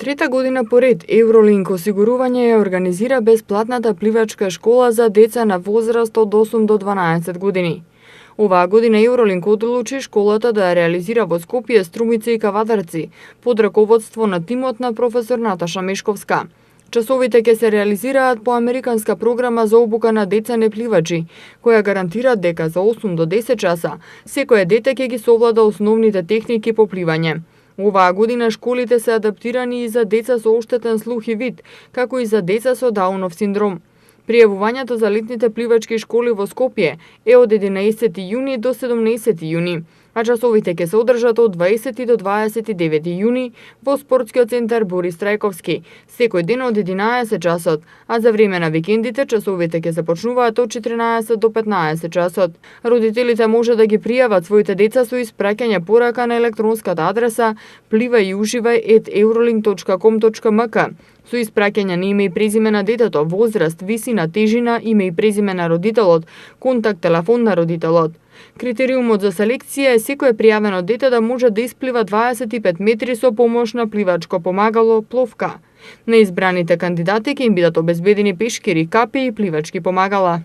Трета година поред Евролинк осигурување ја организира бесплатната пливачка школа за деца на возраст од 8 до 12 години. Оваа година Евролинк одлучи школата да ја реализира во Скопје, Струмица и Кавадарци под раководство на тимот на професор Наташа Мешковска. Часовите ќе се реализираат по американска програма за обука на деца непливачи, која гарантира дека за 8 до 10 часа секое дете ќе ги совлада основните техники по пливање. Оваа година школите се адаптирани и за деца со оштетен слух и вид, како и за деца со Даунов синдром. Пријавувањето за летните пливачки школи во Скопје е од 11 јуни до 17 јуни, а часовите ќе се одржат од 20 до 29 јуни во спортскиот центар Борис Трајковски, секој ден од 11 часот, а за време на викендите часовите ќе започнуваат од 14 до 15 часот. Родителите може да ги пријават своите деца со испраќање порака на електронската адреса plivaiuživaj@eurolink.com.mk со испраќање на име и презиме на детето, возраст, висина, тежина, име и презиме на родителот, контакт телефон на родителот. Критериумот за селекција е секое пријавено дете да може да исплива 25 метри со помош на пливачко помагало, пловка. На избраните кандидати ќе им бидат обезбедени пешкири, капи и пливачки помагала.